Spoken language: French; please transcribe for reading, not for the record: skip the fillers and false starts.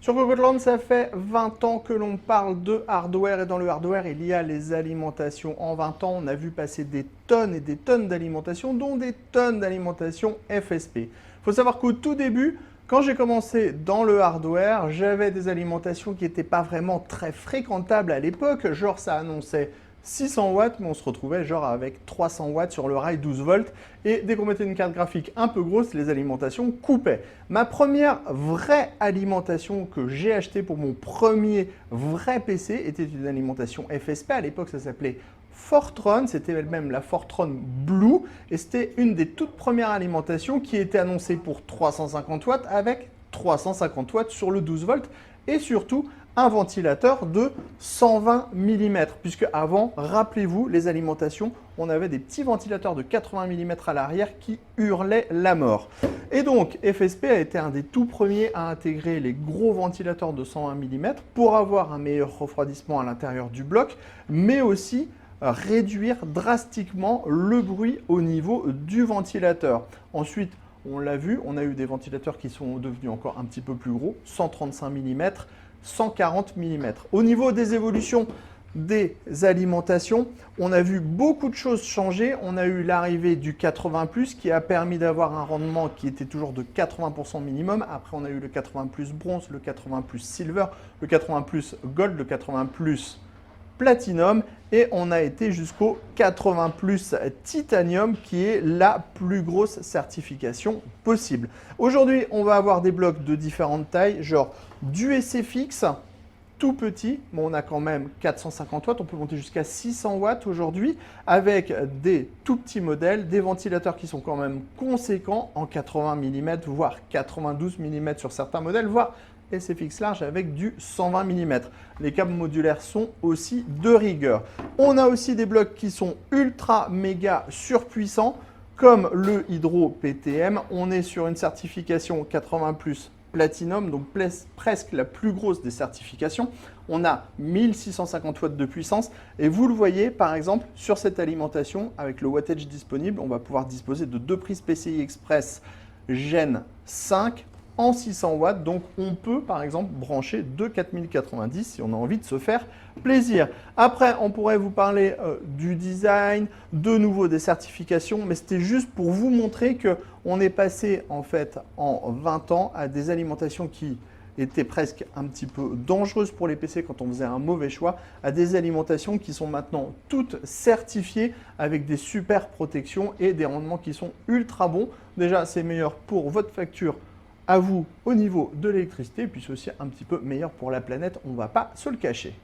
Sur Cocoteland, ça fait 20 ans que l'on parle de hardware et dans le hardware, il y a les alimentations. En 20 ans, on a vu passer des tonnes et des tonnes d'alimentation, dont des tonnes d'alimentation FSP. Il faut savoir qu'au tout début, quand j'ai commencé dans le hardware, j'avais des alimentations qui n'étaient pas vraiment très fréquentables à l'époque. Genre, ça annonçait 600 watts, mais on se retrouvait genre avec 300 watts sur le rail 12 volts. Et dès qu'on mettait une carte graphique un peu grosse, les alimentations coupaient. Ma première vraie alimentation que j'ai achetée pour mon premier vrai PC était une alimentation FSP. À l'époque, ça s'appelait Fortron, c'était même la Fortron Blue. Et c'était une des toutes premières alimentations qui était annoncée pour 350 watts avec 350 watts sur le 12 volts. Et surtout, un ventilateur de 120 mm, puisque avant, rappelez-vous, les alimentations, on avait des petits ventilateurs de 80 mm à l'arrière qui hurlaient la mort. Et donc, FSP a été un des tout premiers à intégrer les gros ventilateurs de 120 mm pour avoir un meilleur refroidissement à l'intérieur du bloc, mais aussi réduire drastiquement le bruit au niveau du ventilateur. Ensuite, on l'a vu, on a eu des ventilateurs qui sont devenus encore un petit peu plus gros, 135 mm, 140 mm. Au niveau des évolutions des alimentations, on a vu beaucoup de choses changer. On a eu l'arrivée du 80+, qui a permis d'avoir un rendement qui était toujours de 80% minimum. Après, on a eu le 80+ bronze, le 80+ silver, le 80+ gold, le 80+ platinum et on a été jusqu'au 80+ titanium qui est la plus grosse certification possible. Aujourd'hui, on va avoir des blocs de différentes tailles, genre du SFX, tout petit, mais on a quand même 450 watts, on peut monter jusqu'à 600 watts aujourd'hui avec des tout petits modèles, des ventilateurs qui sont quand même conséquents en 80 mm, voire 92 mm sur certains modèles, voire SFX large avec du 120 mm. Les câbles modulaires sont aussi de rigueur. On a aussi des blocs qui sont ultra méga surpuissants comme le Hydro PTM. On est sur une certification 80+ Platinum, donc presque la plus grosse des certifications. On a 1650 watts de puissance et vous le voyez par exemple sur cette alimentation avec le wattage disponible, on va pouvoir disposer de deux prises PCI Express Gen 5 en 600 watts, donc on peut par exemple brancher deux 4090 si on a envie de se faire plaisir. Après, on pourrait vous parler du design, de nouveau des certifications, mais c'était juste pour vous montrer qu'on est passé en fait en 20 ans à des alimentations qui étaient presque un petit peu dangereuses pour les PC quand on faisait un mauvais choix, à des alimentations qui sont maintenant toutes certifiées avec des super protections et des rendements qui sont ultra bons. Déjà, c'est meilleur pour votre facture à vous au niveau de l'électricité, puis c'est aussi un petit peu meilleur pour la planète, on ne va pas se le cacher.